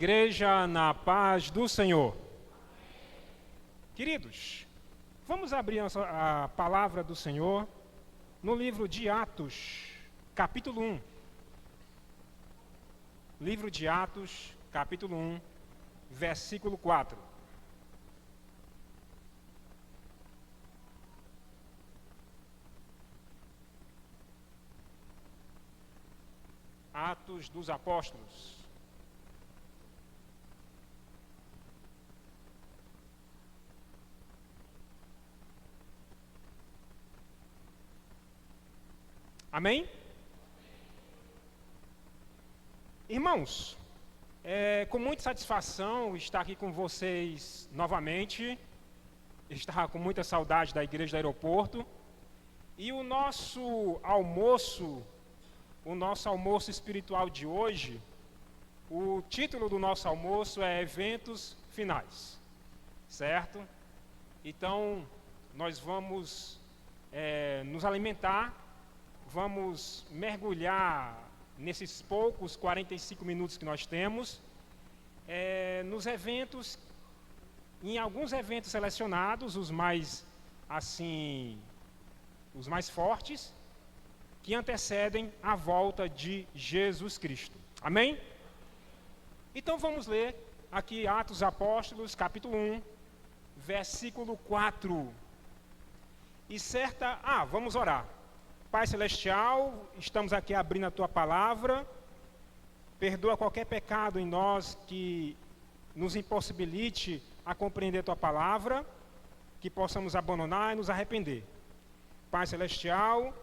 Igreja na paz do Senhor. Queridos, vamos abrir a palavra do Senhor no livro de Atos, capítulo 1. Livro de Atos, capítulo 1, versículo 4. Atos dos Apóstolos. Amém? Irmãos, é com muita satisfação estar aqui com vocês novamente. Estar com muita saudade da igreja do aeroporto. E o nosso almoço espiritual de hoje, o título do nosso almoço é Eventos Finais, certo? Então, nós vamos nos alimentar. Vamos mergulhar nesses poucos 45 minutos que nós temos, nos eventos, em alguns eventos selecionados, os mais fortes, que antecedem a volta de Jesus Cristo. Amém? Então vamos ler aqui Atos dos Apóstolos, capítulo 1, versículo 4. Vamos orar. Pai Celestial, estamos aqui abrindo a Tua Palavra. Perdoa qualquer pecado em nós que nos impossibilite a compreender a Tua Palavra, que possamos abandonar e nos arrepender. Pai Celestial,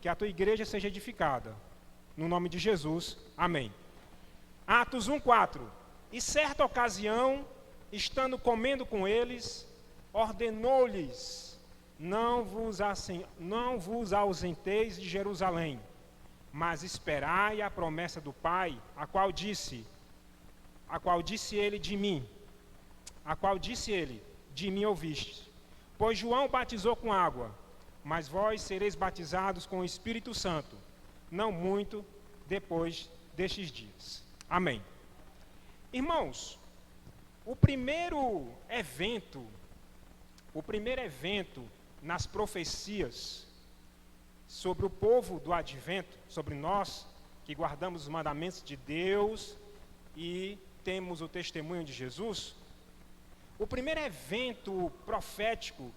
que a Tua Igreja seja edificada. No nome de Jesus, amém. Atos 1:4. E certa ocasião, estando comendo com eles, ordenou-lhes: Não vos ausenteis de Jerusalém, mas esperai a promessa do Pai, a qual disse ele, de mim ouviste. Pois João batizou com água, mas vós sereis batizados com o Espírito Santo, não muito depois destes dias. Amém. Irmãos, o primeiro evento nas profecias sobre o povo do advento, sobre nós que guardamos os mandamentos de Deus e temos o testemunho de Jesus, o primeiro evento profético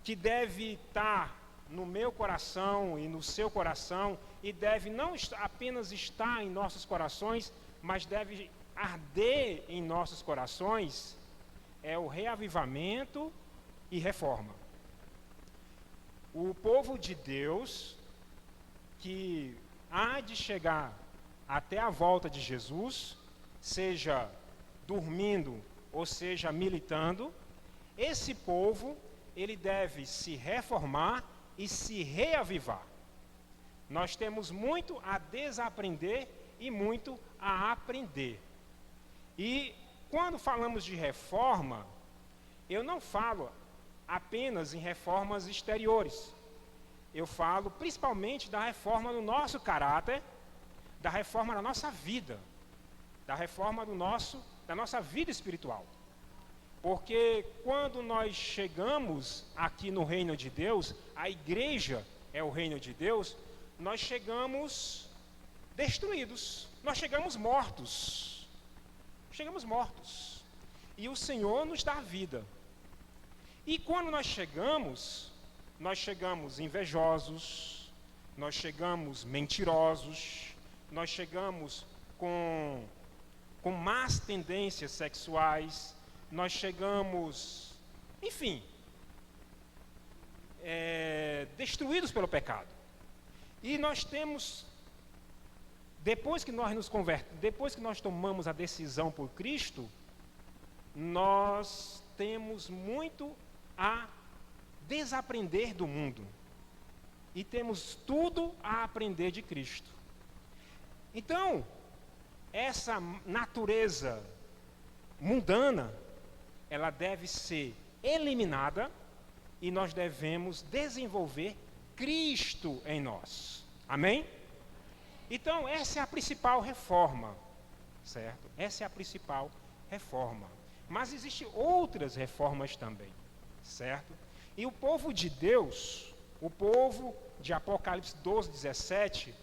que deve estar no meu coração e no seu coração, e deve não apenas estar em nossos corações, mas deve arder em nossos corações, é o reavivamento e reforma. O povo de Deus, que há de chegar até a volta de Jesus, seja dormindo ou seja militando, esse povo, ele deve se reformar e se reavivar. Nós temos muito a desaprender e muito a aprender. E quando falamos de reforma, eu não falo apenas em reformas exteriores. Eu falo principalmente da reforma do nosso caráter, da reforma da nossa vida, da reforma da nossa vida espiritual. Porque quando nós chegamos aqui no reino de Deus, a igreja é o reino de Deus, nós chegamos destruídos, nós chegamos mortos. E o Senhor nos dá vida. E quando nós chegamos invejosos, nós chegamos mentirosos, nós chegamos com más tendências sexuais, nós chegamos, enfim, destruídos pelo pecado. E nós temos, depois que nós tomamos a decisão por Cristo, nós temos muito a desaprender do mundo e temos tudo a aprender de Cristo. Então, essa natureza mundana, ela deve ser eliminada e nós devemos desenvolver Cristo em nós. Amém? Então, essa é a principal reforma, certo? Essa é a principal reforma. Mas existem outras reformas também, certo? E o povo de Deus, o povo de Apocalipse 12, 17,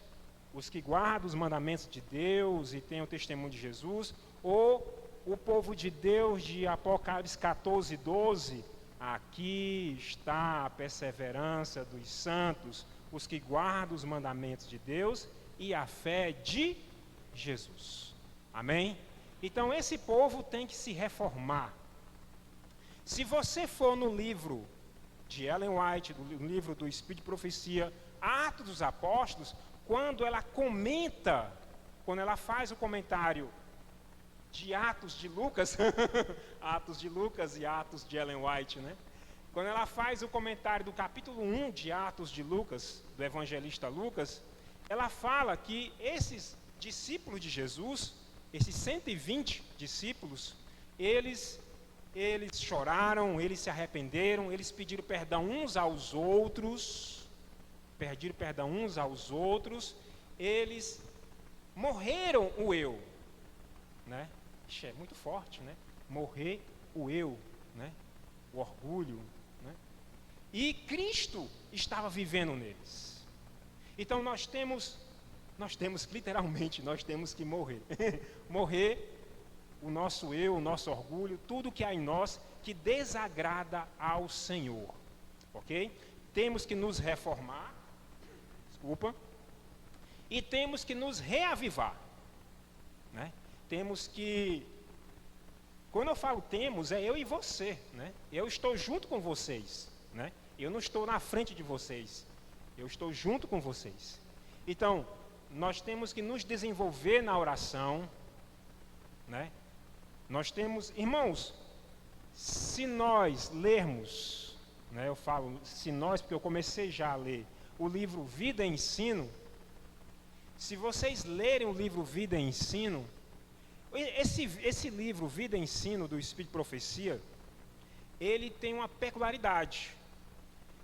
os que guardam os mandamentos de Deus e têm o testemunho de Jesus, ou o povo de Deus de Apocalipse 14, 12, aqui está a perseverança dos santos, os que guardam os mandamentos de Deus e a fé de Jesus. Amém? Então esse povo tem que se reformar. Se você for no livro de Ellen White, no livro do Espírito de Profecia, Atos dos Apóstolos, quando ela faz o comentário de Atos de Lucas, Atos de Lucas e Atos de Ellen White, né? Quando ela faz o comentário do capítulo 1 de Atos de Lucas, do evangelista Lucas, ela fala que esses discípulos de Jesus, esses 120 discípulos, eles choraram, eles se arrependeram, eles pediram perdão uns aos outros, eles morreram o eu, né? Ixi, é muito forte, né? Morrer o eu, né? O orgulho, né? E Cristo estava vivendo neles. Então nós temos literalmente, nós temos que morrer. Morrer o nosso eu, o nosso orgulho, tudo que há em nós que desagrada ao Senhor. Ok? Temos que nos reformar, e temos que nos reavivar, né? Temos que, quando eu falo temos, é eu e você, né? Eu estou junto com vocês, né? Eu não estou na frente de vocês, eu estou junto com vocês. Então, nós temos que nos desenvolver na oração, né? Nós temos, irmãos, se nós lermos, né? Eu falo se nós, porque eu comecei já a ler o livro Vida e Ensino. Se vocês lerem o livro Vida e Ensino, esse livro Vida e Ensino do Espírito de Profecia, ele tem uma peculiaridade.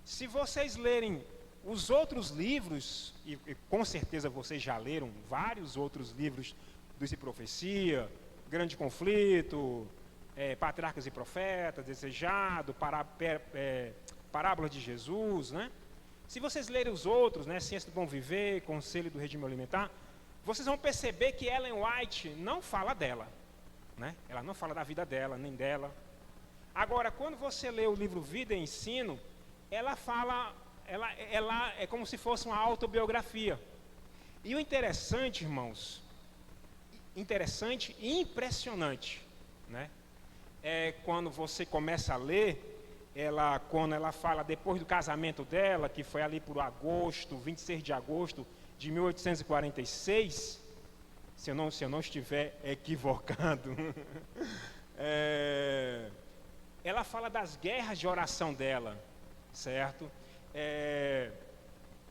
Se vocês lerem os outros livros, e com certeza vocês já leram vários outros livros do Espírito de Profecia, Grande Conflito, Patriarcas e Profetas, Desejado, Parábola de Jesus, né? Se vocês lerem os outros, né, Ciência do Bom Viver, Conselho do Regime Alimentar, vocês vão perceber que Ellen White não fala dela, né? Ela não fala da vida dela, nem dela. Agora, quando você lê o livro Vida e Ensino, ela fala, ela é como se fosse uma autobiografia. E o interessante, irmãos, interessante e impressionante, né? É quando você começa a ler, quando ela fala depois do casamento dela, que foi ali por 26 de agosto de 1846, se eu não estiver equivocado, ela fala das guerras de oração dela, certo?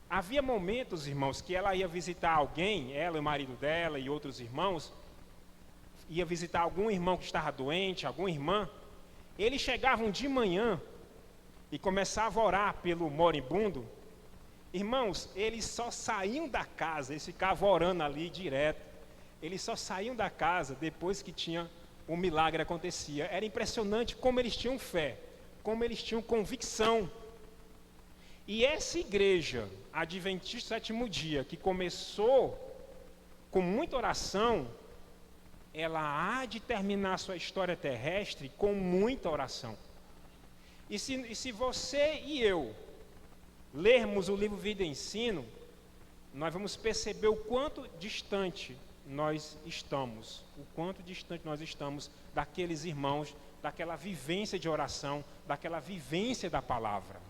Havia momentos, irmãos, que ela ia visitar alguém, ela e o marido dela e outros irmãos, ia visitar algum irmão que estava doente, alguma irmã. Eles chegavam de manhã e começavam a orar pelo moribundo. Irmãos, eles só saíam da casa, eles ficavam orando ali direto. Eles só saíam da casa depois que um milagre acontecia. Era impressionante como eles tinham fé, como eles tinham convicção. E essa igreja, Adventista do Sétimo Dia, que começou com muita oração, ela há de terminar sua história terrestre com muita oração. E se você e eu lermos o livro Vida e Ensino, nós vamos perceber o quanto distante nós estamos, daqueles irmãos, daquela vivência de oração, daquela vivência da palavra.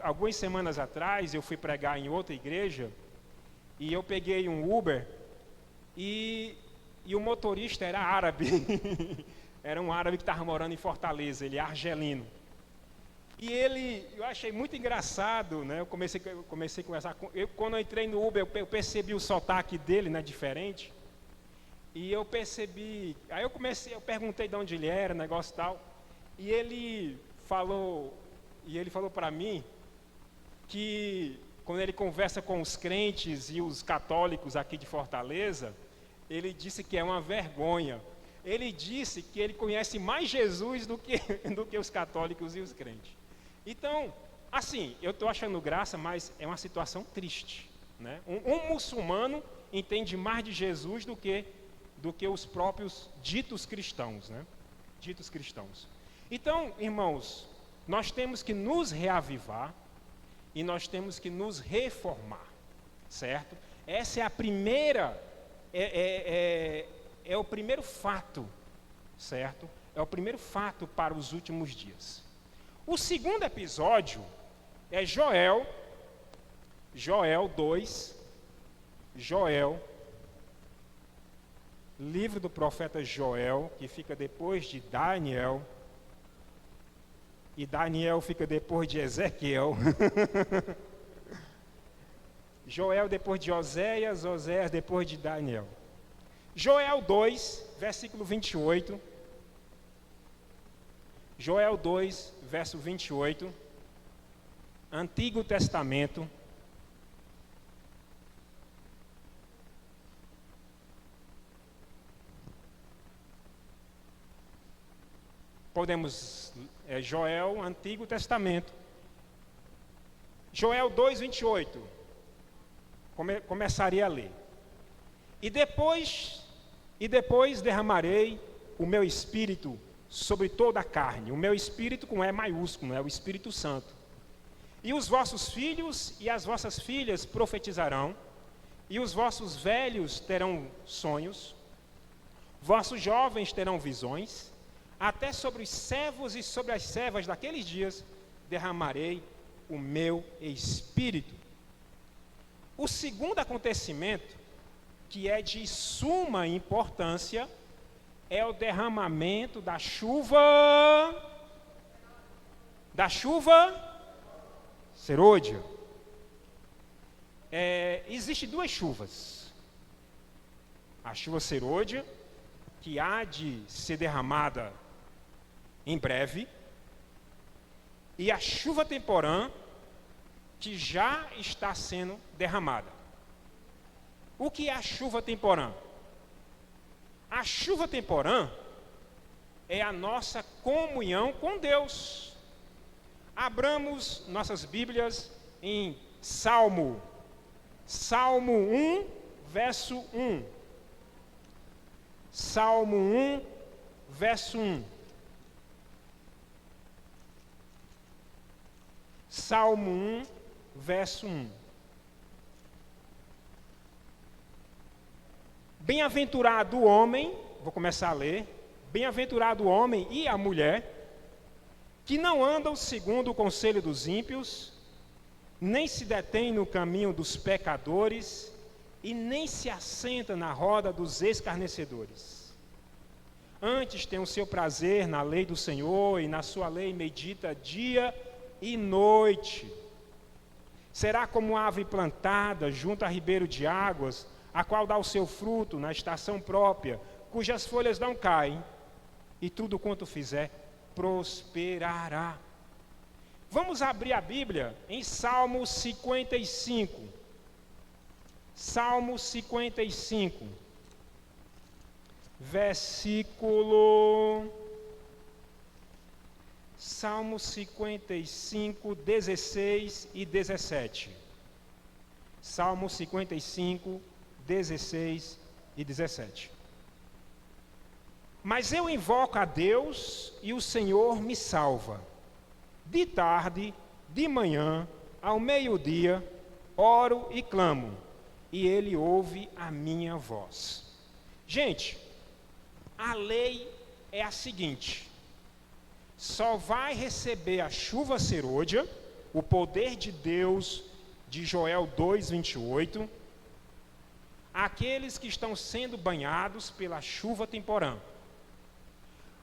Algumas semanas atrás, eu fui pregar em outra igreja, e eu peguei um Uber, e o motorista era árabe. Era um árabe que estava morando em Fortaleza, ele é argelino. E eu achei muito engraçado, né? Eu comecei a conversar com ele. Quando eu entrei no Uber, eu percebi o sotaque dele, né, diferente. E eu percebi, aí eu perguntei de onde ele era, negócio e tal. E ele falou para mim que quando ele conversa com os crentes e os católicos aqui de Fortaleza, ele disse que é uma vergonha. Ele disse que ele conhece mais Jesus do que os católicos e os crentes. Então, assim, eu estou achando graça, mas é uma situação triste, né? Um muçulmano entende mais de Jesus do que os próprios ditos cristãos, né? Ditos cristãos. Então, irmãos, nós temos que nos reavivar e nós temos que nos reformar, certo? Essa é a primeira, é o primeiro fato, certo? É o primeiro fato para os últimos dias. O segundo episódio é Joel 2, livro do profeta Joel, que fica depois de Daniel, e Daniel fica depois de Ezequiel. Joel depois de Oséias, Oséias depois de Daniel. Joel 2, versículo 28. Joel 2, verso 28. Antigo Testamento. Podemos, Joel, Antigo Testamento. Joel 2, 28. Começaria a ler. E depois derramarei o meu espírito sobre toda a carne. O meu espírito com E maiúsculo, é o Espírito Santo. E os vossos filhos e as vossas filhas profetizarão, e os vossos velhos terão sonhos, vossos jovens terão visões, até sobre os servos e sobre as servas daqueles dias derramarei o meu espírito. O segundo acontecimento, que é de suma importância, é o derramamento da chuva serôdia. Existem duas chuvas. A chuva serôdia, que há de ser derramada em breve, e a chuva temporã, que já está sendo derramada. O que é a chuva temporã? A chuva temporã é a nossa comunhão com Deus. Abramos nossas Bíblias em Salmo 1, verso 1. Salmo 1, verso 1. Salmo 1, verso 1. Bem-aventurado o homem, vou começar a ler. Bem-aventurado o homem e a mulher, que não andam segundo o conselho dos ímpios, nem se detém no caminho dos pecadores, e nem se assenta na roda dos escarnecedores. Antes tem o seu prazer na lei do Senhor, e na sua lei medita dia e noite. Será como árvore plantada junto a ribeiro de águas, a qual dá o seu fruto na estação própria, cujas folhas não caem, e tudo quanto fizer prosperará. Vamos abrir a Bíblia em Salmo 55. Salmo 55, versículo... Salmo 55, 16 e 17. Salmo 55, 16 e 17. Mas eu invoco a Deus e o Senhor me salva. De tarde, de manhã, ao meio-dia, oro e clamo, e Ele ouve a minha voz. Gente, a lei é a seguinte: só vai receber a chuva serôdia, o poder de Deus, de Joel 2, 28, aqueles que estão sendo banhados pela chuva temporã.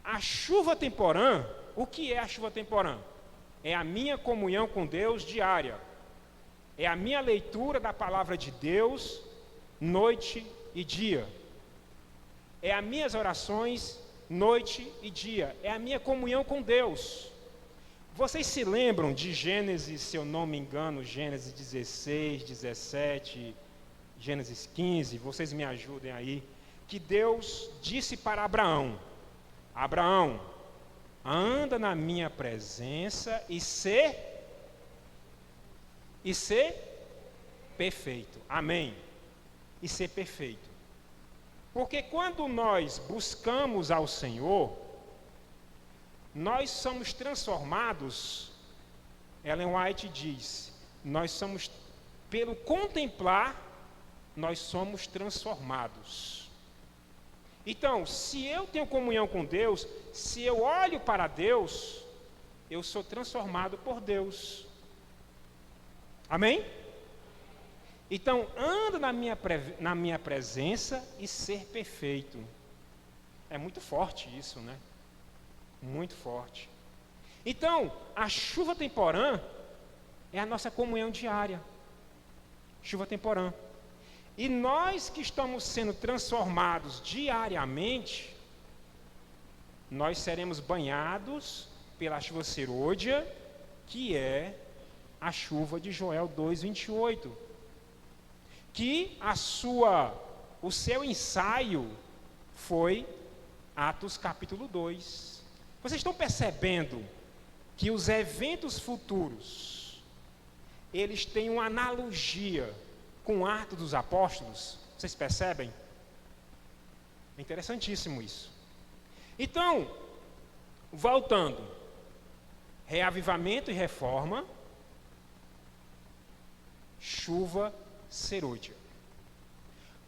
A chuva temporã, o que é a chuva temporã? É a minha comunhão com Deus diária. É a minha leitura da palavra de Deus, noite e dia. É as minhas orações, noite e dia. É a minha comunhão com Deus. Vocês se lembram de Gênesis, se eu não me engano, Gênesis 16, 17, Gênesis 15, vocês me ajudem aí, que Deus disse para Abraão: Abraão, anda na minha presença e ser perfeito. Amém? E ser perfeito. Porque quando nós buscamos ao Senhor, nós somos transformados. Ellen White diz, nós somos, pelo contemplar, nós somos transformados. Então, se eu tenho comunhão com Deus, se eu olho para Deus, eu sou transformado por Deus. Amém? Então, anda na minha presença e ser perfeito. É muito forte isso, né? Muito forte. Então, a chuva temporã é a nossa comunhão diária. Chuva temporã. E nós que estamos sendo transformados diariamente, nós seremos banhados pela chuva serôdia, que é a chuva de Joel 2:28. Que o seu ensaio foi Atos capítulo 2. Vocês estão percebendo que os eventos futuros, eles têm uma analogia com Atos dos Apóstolos? Vocês percebem? É interessantíssimo isso. Então, voltando, reavivamento e reforma, chuva serôdia.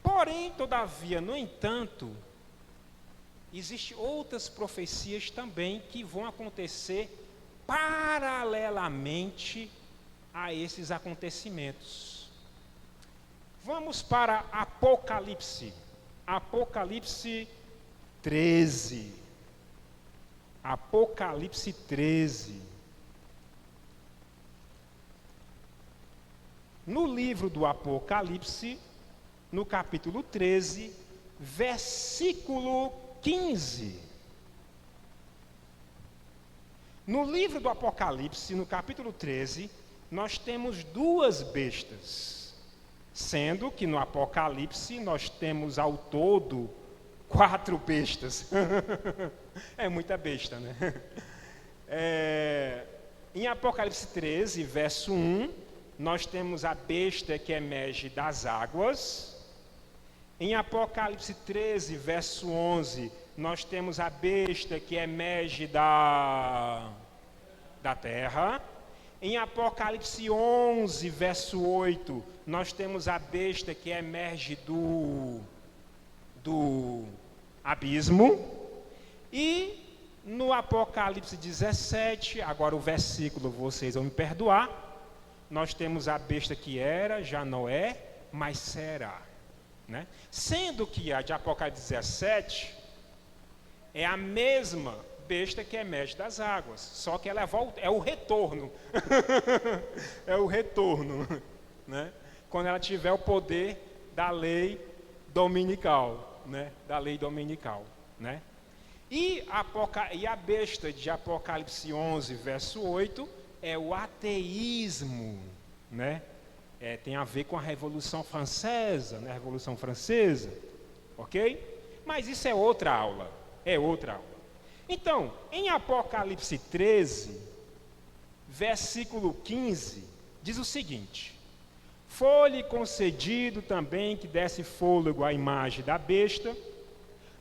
Porém, todavia, no entanto, existem outras profecias também que vão acontecer paralelamente a esses acontecimentos. Vamos para Apocalipse. Apocalipse 13. Apocalipse 13. No livro do Apocalipse, no capítulo 13, versículo 15. No livro do Apocalipse, no capítulo 13, nós temos duas bestas, sendo que no Apocalipse nós temos ao todo 4 bestas. É muita besta, né? Em Apocalipse 13, verso 1, nós temos a besta que emerge das águas. Em Apocalipse 13, verso 11, nós temos a besta que emerge da terra. Em Apocalipse 11, verso 8, nós temos a besta que emerge do abismo. E no Apocalipse 17, agora o versículo, vocês vão me perdoar, nós temos a besta que era, já não é, mas será. Né? Sendo que a de Apocalipse 17 é a mesma besta que emerge das águas, só que ela é o retorno. É o retorno, né? Quando ela tiver o poder da lei dominical, né? Da lei dominical, né? E a besta de Apocalipse 11, verso 8, é o ateísmo, né? Tem a ver com a Revolução Francesa, né? Revolução Francesa, ok? Mas isso é outra aula, Então, em Apocalipse 13, versículo 15, diz o seguinte: foi-lhe concedido também que desse fôlego à imagem da besta,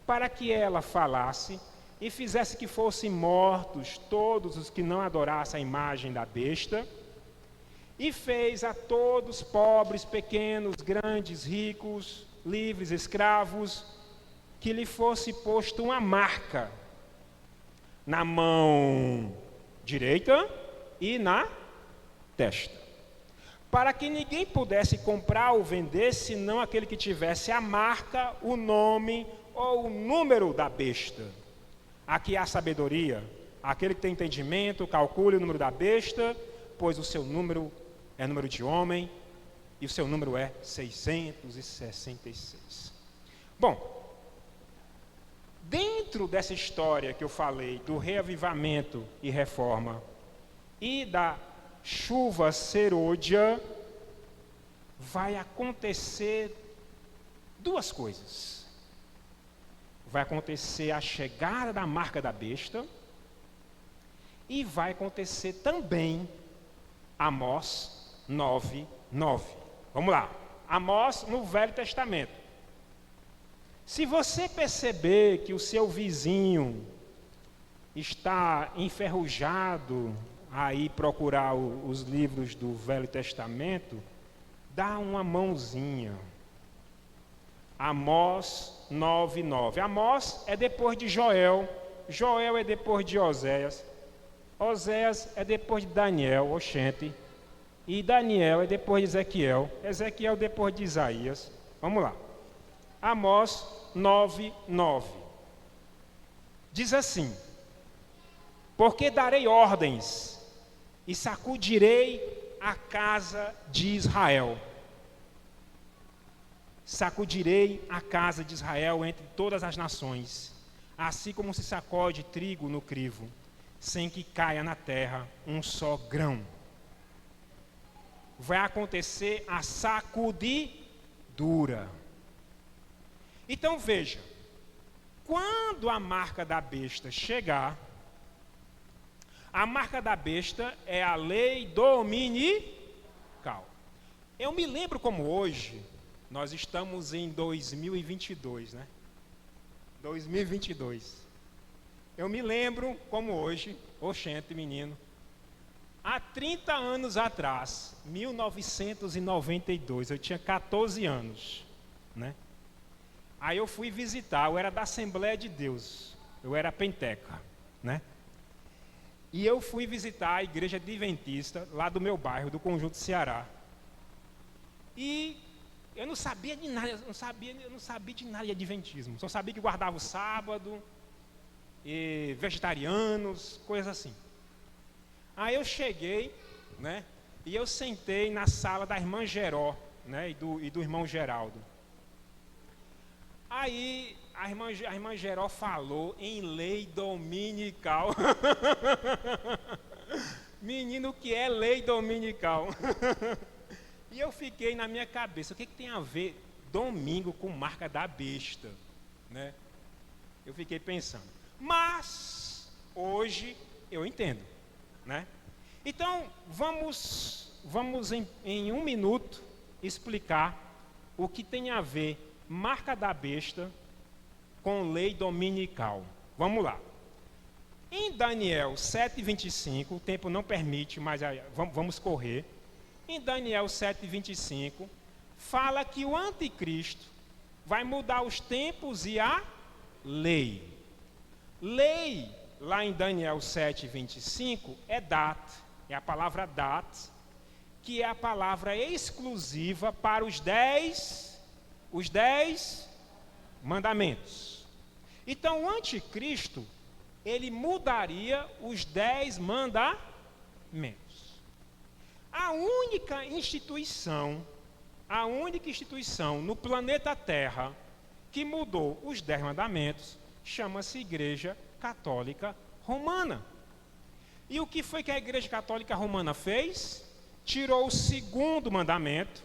para que ela falasse e fizesse que fossem mortos todos os que não adorassem a imagem da besta, e fez a todos, pobres, pequenos, grandes, ricos, livres, escravos, que lhe fosse posto uma marca na mão direita e na testa, para que ninguém pudesse comprar ou vender, senão aquele que tivesse a marca, o nome ou o número da besta. Aqui há sabedoria. Aquele que tem entendimento, calcule o número da besta, pois o seu número é número de homem, e o seu número é 666. Bom, dentro dessa história que eu falei, do reavivamento e reforma, e da chuva serôdia, vai acontecer duas coisas. Vai acontecer a chegada da marca da besta e vai acontecer também Amós 9:9. Vamos lá. Amós no Velho Testamento. Se você perceber que o seu vizinho está enferrujado aí procurar os livros do Velho Testamento, dá uma mãozinha. Amós 9:9. Amós é depois de Joel. Joel é depois de Oséias. Oséias é depois de Daniel, oxente. E Daniel é depois de Ezequiel. Ezequiel depois de Isaías. Vamos lá. Amós 9:9. Diz assim: porque darei ordens e sacudirei a casa de Israel. Sacudirei a casa de Israel entre todas as nações, assim como se sacode trigo no crivo, sem que caia na terra um só grão. Vai acontecer a sacudidura. Então veja, quando a marca da besta chegar, a marca da besta é a lei dominical. Eu me lembro como hoje, nós estamos em 2022, né? 2022. Eu me lembro como hoje, oxente, menino, há 30 anos atrás, 1992, eu tinha 14 anos, né? Aí eu fui visitar, eu era da Assembleia de Deus, eu era penteca, né? E eu fui visitar a igreja adventista, lá do meu bairro, do Conjunto Ceará. E eu não sabia de nada, eu não sabia de nada de adventismo. Só sabia que guardava o sábado, e vegetarianos, coisas assim. Aí eu cheguei, né? E eu sentei na sala da irmã Geró, né? E do irmão Geraldo. Aí a irmã Geró falou em lei dominical. Menino, o que é lei dominical? E eu fiquei na minha cabeça, o que tem a ver domingo com marca da besta, né? Eu fiquei pensando. Mas hoje eu entendo, né? Então vamos em um minuto explicar o que tem a ver marca da besta com lei dominical. Vamos lá. Em Daniel 7:25, o tempo não permite, mas vamos correr. Em Daniel 7:25, fala que o anticristo vai mudar os tempos e a lei. Lei, lá em Daniel 7:25, é dat, é a palavra dat, que é a palavra exclusiva para os 10 mandamentos. Então, o anticristo, ele mudaria os 10 mandamentos. A única instituição no planeta Terra que mudou os 10 mandamentos chama-se Igreja Católica Romana. E o que foi que a Igreja Católica Romana fez? Tirou o segundo mandamento,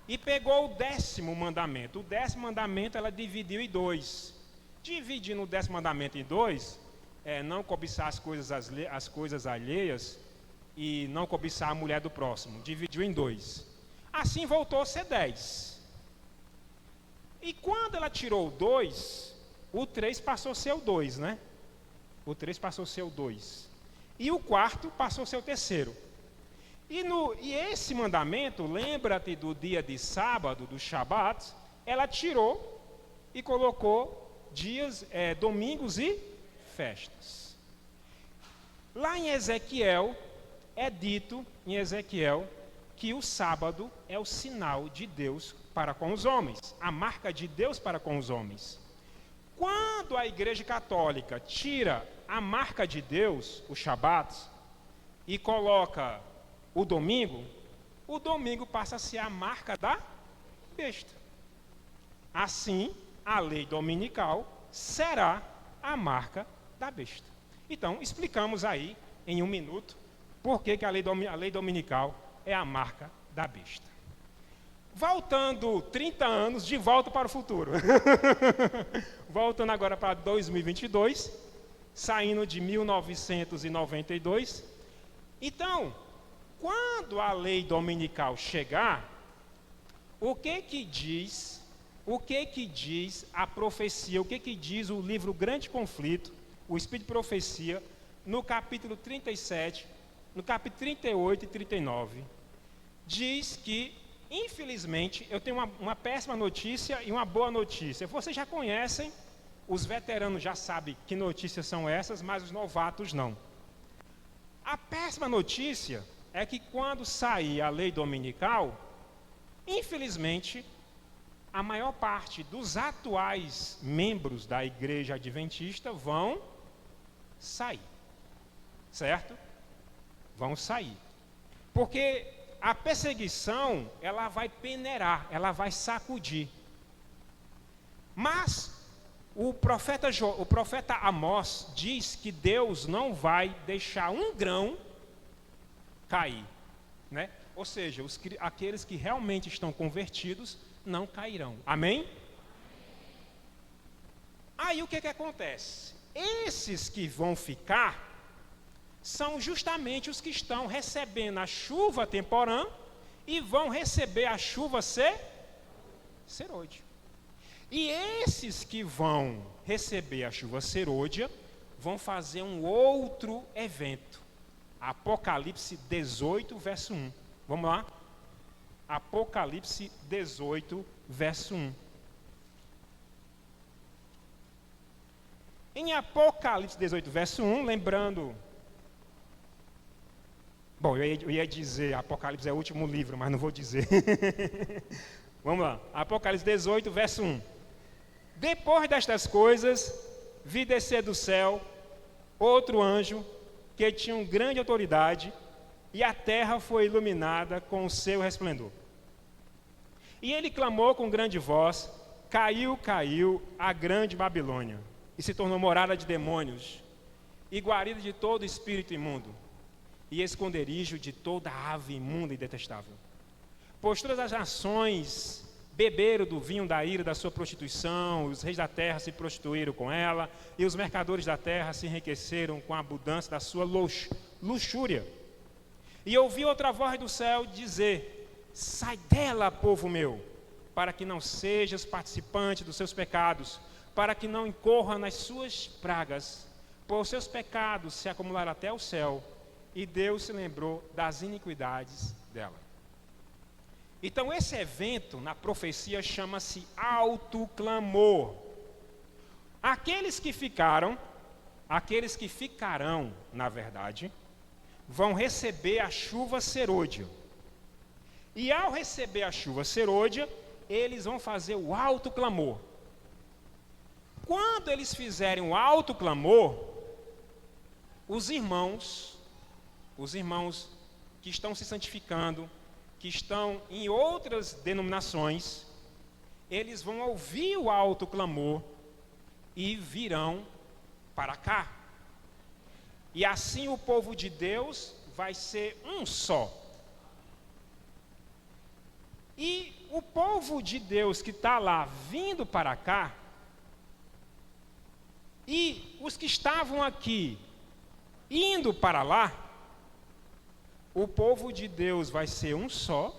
e pegou o 10º mandamento. O 10º mandamento ela dividiu em 2. Dividindo o 10º mandamento em 2, não cobiçar as coisas alheias e não cobiçar a mulher do próximo. Dividiu em 2. Assim voltou a ser 10. E quando ela tirou o 2, o 3 passou a ser o 2, né? O 3 passou a ser o 2. E o 4 passou a ser o 3º. E esse mandamento, lembra-te do dia de sábado, do Shabat, ela tirou e colocou domingos e festas. Lá em Ezequiel, é dito em Ezequiel que o sábado é o sinal de Deus para com os homens, a marca de Deus para com os homens. Quando a Igreja Católica tira a marca de Deus, o Shabat, e coloca o domingo passa a ser a marca da besta. Assim, a lei dominical será a marca da besta. Então, explicamos aí, em 1 minuto, por que a lei dominical é a marca da besta. Voltando 30 anos, de volta para o futuro. Voltando agora para 2022, saindo de 1992. Então, quando a lei dominical chegar, o que diz a profecia, o que diz o livro Grande Conflito, o Espírito de Profecia, no capítulo 37, no capítulo 38 e 39, diz que, infelizmente, eu tenho uma péssima notícia e uma boa notícia. Vocês já conhecem, os veteranos já sabem que notícias são essas, mas os novatos não. A péssima notícia é que quando sair a lei dominical, infelizmente, a maior parte dos atuais membros da igreja adventista vão sair, certo? Vão sair. Porque a perseguição, ela vai peneirar, ela vai sacudir. Mas o profeta Amós diz que Deus não vai deixar um grão cair, né? Ou seja, aqueles que realmente estão convertidos não cairão. Amém? Aí o que acontece? Esses que vão ficar são justamente os que estão recebendo a chuva temporã e vão receber a chuva serôdia. E esses que vão receber a chuva serôdia vão fazer um outro evento. Apocalipse 18, verso 1. Vamos lá? Apocalipse 18, verso 1. Em Apocalipse 18, verso 1, lembrando... Bom, eu ia dizer, Apocalipse é o último livro, mas não vou dizer. Vamos lá, Apocalipse 18, verso 1. Depois destas coisas, vi descer do céu outro anjo que tinha uma grande autoridade, e a terra foi iluminada com o seu resplendor. E ele clamou com grande voz: caiu, caiu a grande Babilônia, e se tornou morada de demônios, e guarida de todo espírito imundo, e esconderijo de toda ave imunda e detestável. Pois todas as nações beberam do vinho da ira da sua prostituição, os reis da terra se prostituíram com ela, e os mercadores da terra se enriqueceram com a abundância da sua luxúria. E ouvi outra voz do céu dizer: sai dela, povo meu, para que não sejas participante dos seus pecados, para que não incorra nas suas pragas, pois os seus pecados se acumularam até o céu, e Deus se lembrou das iniquidades dela. Então esse evento na profecia chama-se autoclamor. Aqueles que ficarão, aqueles que ficarão, na verdade, vão receber a chuva serôdia. E ao receber a chuva serôdia, eles vão fazer o autoclamor. Quando eles fizerem o autoclamor, os irmãos que estão se santificando, que estão em outras denominações, eles vão ouvir o autoclamor e virão para cá. E assim o povo de Deus vai ser um só. E o povo de Deus que está lá vindo para cá, e os que estavam aqui indo para lá, o povo de Deus vai ser um só,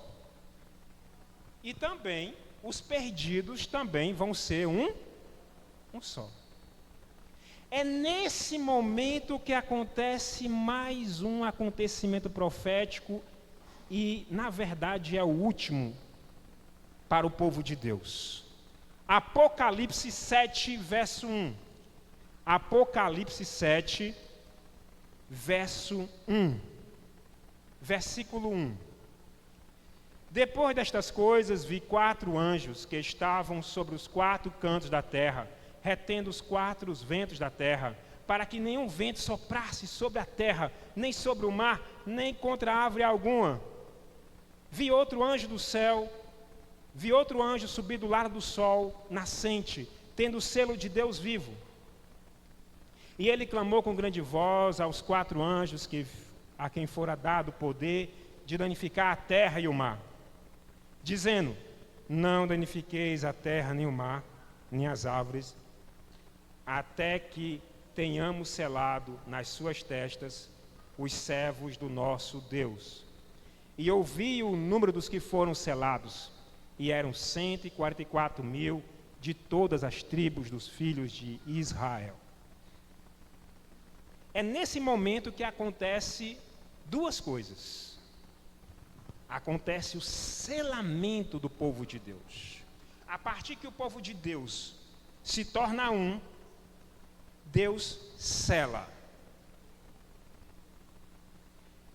e também os perdidos também vão ser um só. É nesse momento que acontece mais um acontecimento profético, e na verdade é o último para o povo de Deus. Apocalipse 7, verso 1. Apocalipse 7, verso 1. Versículo 1. Depois destas coisas, vi 4 anjos que estavam sobre os 4 cantos da terra, retendo os 4 ventos da terra, para que nenhum vento soprasse sobre a terra, nem sobre o mar, nem contra árvore alguma. Vi outro anjo do céu, vi outro anjo subir do lado do sol nascente, tendo o selo de Deus vivo. E ele clamou com grande voz aos 4 anjos a quem fora dado o poder de danificar a terra e o mar, dizendo: não danifiqueis a terra nem o mar, nem as árvores, até que tenhamos selado nas suas testas os servos do nosso Deus. E ouvi o número dos que foram selados, e eram 144.000 de todas as tribos dos filhos de Israel. É nesse momento que acontece 2 coisas. Acontece o selamento do povo de Deus. A partir que o povo de Deus se torna um, Deus sela.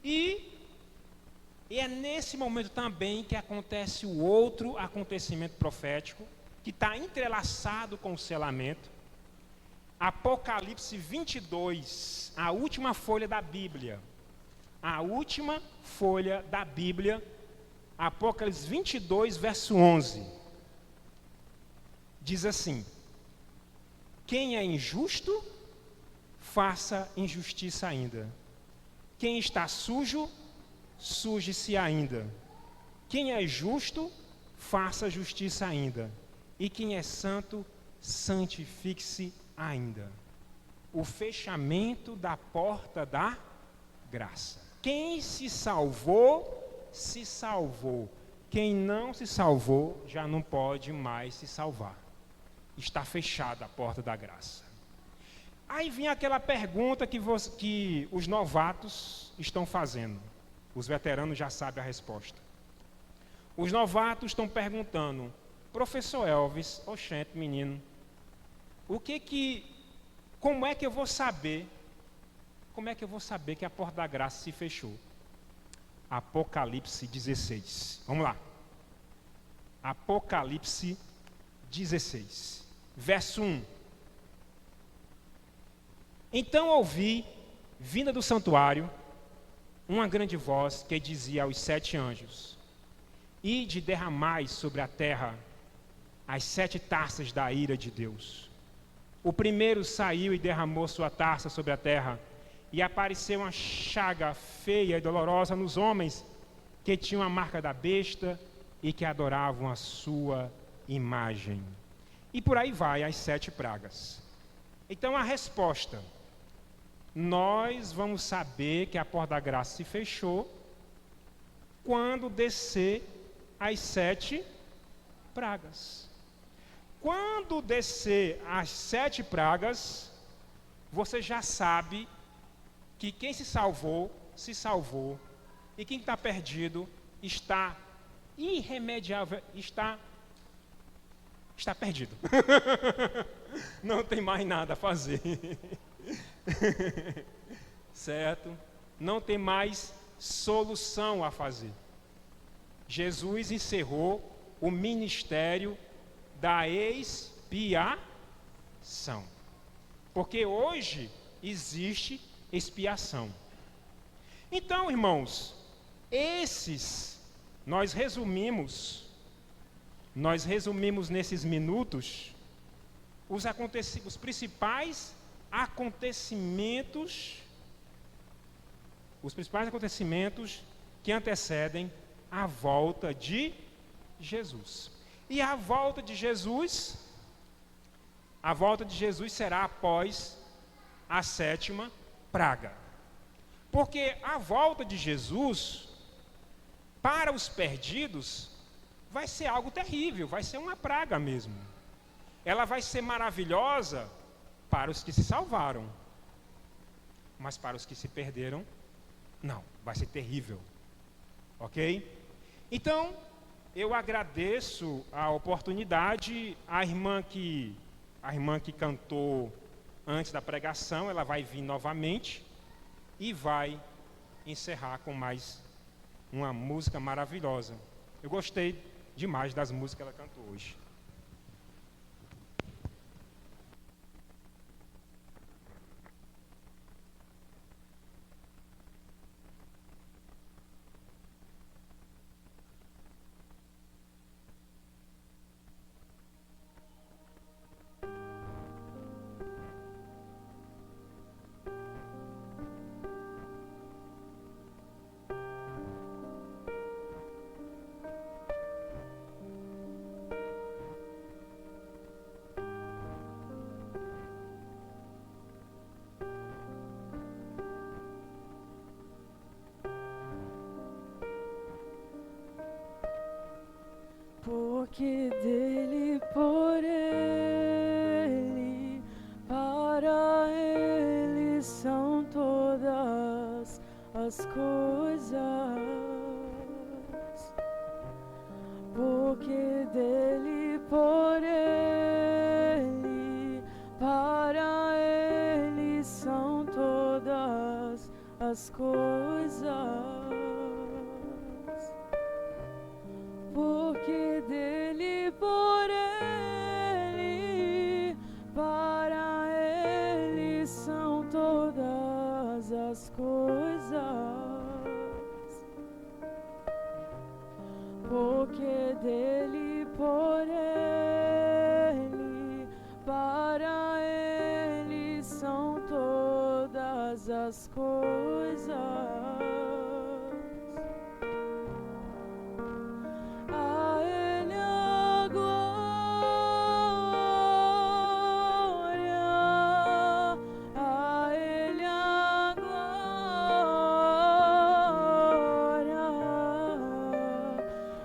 E é nesse momento também que acontece o outro acontecimento profético, que está entrelaçado com o selamento. Apocalipse 22, a última folha da Bíblia. A última folha da Bíblia, Apocalipse 22, verso 11. Diz assim: quem é injusto, faça injustiça ainda. Quem está sujo, suje-se ainda. Quem é justo, faça justiça ainda. E quem é santo, santifique-se ainda. O fechamento da porta da graça. Quem se salvou, se salvou. Quem não se salvou, já não pode mais se salvar. Está fechada a porta da graça. Aí vem aquela pergunta que os novatos estão fazendo. Os veteranos já sabem a resposta. Os novatos estão perguntando: professor Elvis, oxente, menino, como é que eu vou saber que a porta da graça se fechou? Apocalipse 16. Vamos lá. Apocalipse 16, verso 1. Então ouvi, vinda do santuário, uma grande voz que dizia aos 7 anjos: ide derramai sobre a terra as 7 taças da ira de Deus. O primeiro saiu e derramou sua taça sobre a terra, e apareceu uma chaga feia e dolorosa nos homens que tinham a marca da besta e que adoravam a sua imagem. E por aí vai as 7 pragas. Então a resposta: nós vamos saber que a porta da graça se fechou quando descer as 7 pragas. Quando descer as 7 pragas, você já sabe que quem se salvou, e quem está perdido está irremediável, está perdido. Não tem mais nada a fazer. Certo? Não tem mais solução a fazer. Jesus encerrou o ministério da expiação. Porque hoje existe expiação. Então, irmãos, nós resumimos nesses minutos os principais acontecimentos que antecedem a volta de Jesus. E a volta de Jesus será após a 7ª praga. Porque a volta de Jesus, para os perdidos, vai ser algo terrível, vai ser uma praga mesmo. Ela vai ser maravilhosa para os que se salvaram, mas para os que se perderam, não, vai ser terrível. Ok? Então, eu agradeço a oportunidade. A irmã que cantou antes da pregação, ela vai vir novamente e vai encerrar com mais uma música maravilhosa. Eu gostei demais das músicas que ela cantou hoje. porque dele, por ele, para ele são todas as coisas. Porque dele, por ele, para ele são todas as coisas. Porque dele, por ele, para ele são todas as coisas. Porque dele, por ele, para ele são todas as coisas. A ele a glória, a ele a glória,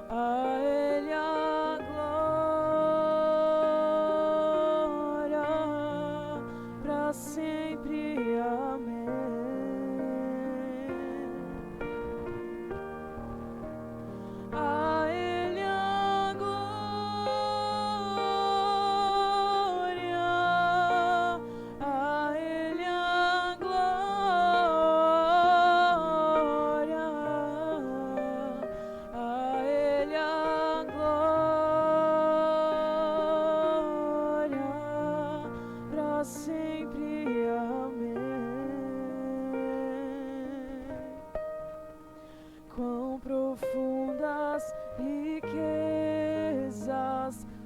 a ele a glória, para sempre. Amém. A ele a glória, a ele a glória, a ele a glória, para sempre. Amém. Quão profundas riquezas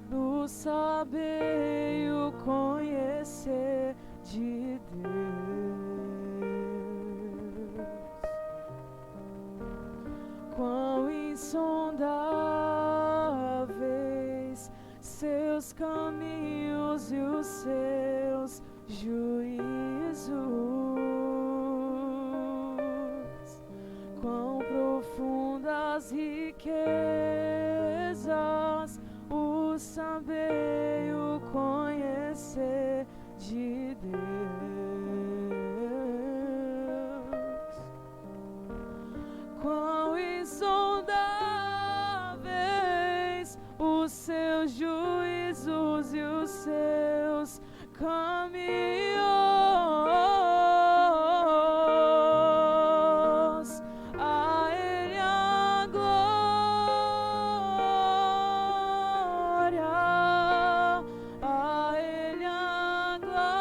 no saber e o conhecer de Deus. Quão insondáveis seus caminhos e os seus juízos. Quão profundas riquezas o saber e o conhecer de Deus. Quão insondáveis os seus juízos e os seus caminhos. A ele a glória, a ele a glória,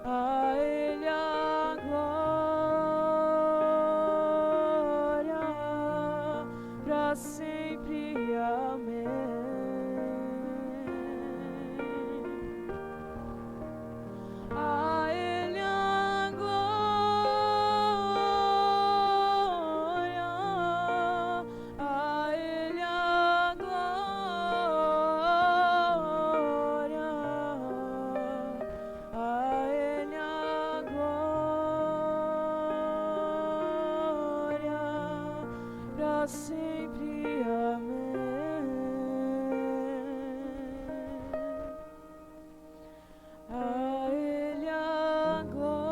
a ele a glória, para sempre. Amém. A ele a glória, a ele a glória, a ele a glória, para sempre. Amém. A ele a glória,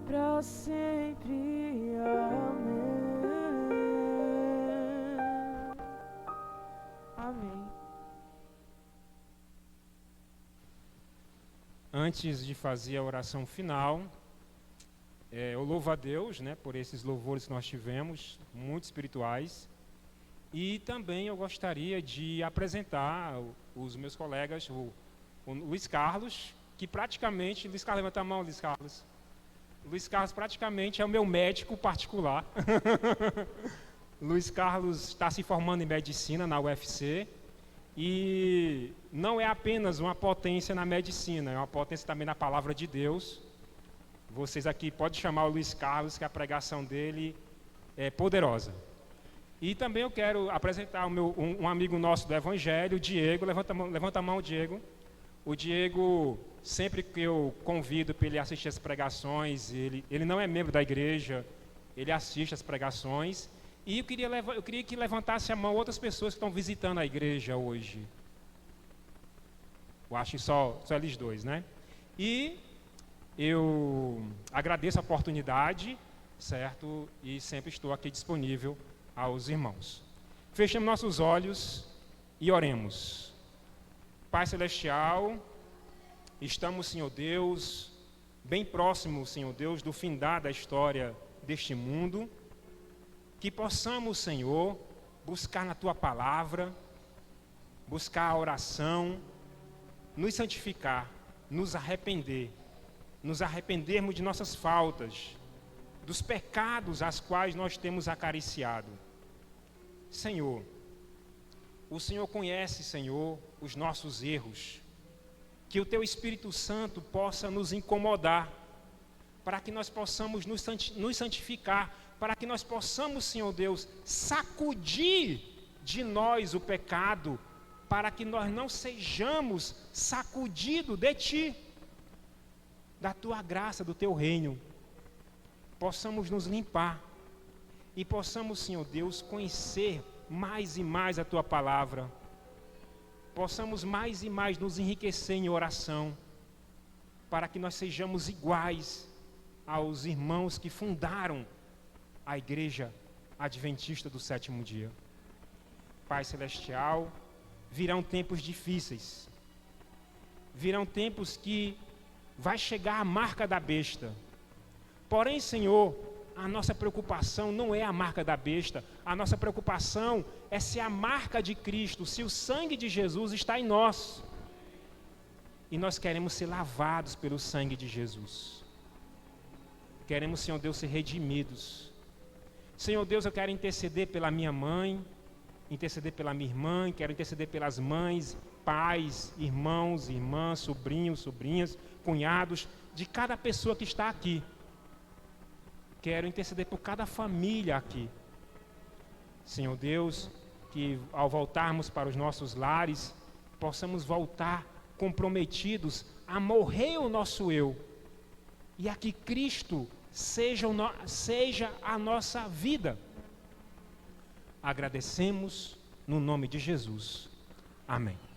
para sempre. Amém. Amém. Antes de fazer a oração final, eu louvo a Deus, né, por esses louvores que nós tivemos, muito espirituais. E também eu gostaria de apresentar os meus colegas, o Luiz Carlos, que praticamente... Luiz Carlos, levanta a mão, Luiz Carlos. Luiz Carlos praticamente é o meu médico particular. Luiz Carlos está se formando em medicina na UFC. E não é apenas uma potência na medicina, é uma potência também na palavra de Deus. Vocês aqui podem chamar o Luiz Carlos, que a pregação dele é poderosa. E também eu quero apresentar um amigo nosso do Evangelho, o Diego. Levanta a mão, Diego. O Diego sempre que eu convido para ele assistir as pregações, ele não é membro da igreja, ele assiste as pregações. E eu queria que levantasse a mão outras pessoas que estão visitando a igreja hoje. Eu acho que só eles dois, né? E eu agradeço a oportunidade, certo? E sempre estou aqui disponível aos irmãos. Fechemos nossos olhos e oremos. Pai Celestial, estamos, Senhor Deus, bem próximos, Senhor Deus, do findar da história deste mundo. Que possamos, Senhor, buscar na Tua palavra, buscar a oração, nos santificar, nos arrependermos de nossas faltas, dos pecados às quais nós temos acariciado. Senhor, o Senhor conhece, Senhor, os nossos erros. Que o Teu Espírito Santo possa nos incomodar, para que nós possamos nos santificar, para que nós possamos, Senhor Deus, sacudir de nós o pecado, para que nós não sejamos sacudidos de Ti, da Tua graça, do Teu reino. Possamos nos limpar e possamos, Senhor Deus, conhecer mais e mais a Tua palavra. Possamos mais e mais nos enriquecer em oração, para que nós sejamos iguais aos irmãos que fundaram a Igreja Adventista do Sétimo Dia. Pai Celestial, virão tempos difíceis, virão tempos que vai chegar a marca da besta. Porém, Senhor, a nossa preocupação não é a marca da besta, a nossa preocupação é se a marca de Cristo, se o sangue de Jesus está em nós. E nós queremos ser lavados pelo sangue de Jesus. Queremos, Senhor Deus, ser redimidos. Senhor Deus, eu quero interceder pela minha mãe, interceder pela minha irmã, quero interceder pelas mães, pais, irmãos, irmãs, sobrinhos, sobrinhas, cunhados, de cada pessoa que está aqui. Quero interceder por cada família aqui. Senhor Deus, que ao voltarmos para os nossos lares, possamos voltar comprometidos a morrer o nosso eu, e a que Cristo seja a nossa vida. Agradecemos no nome de Jesus. Amém.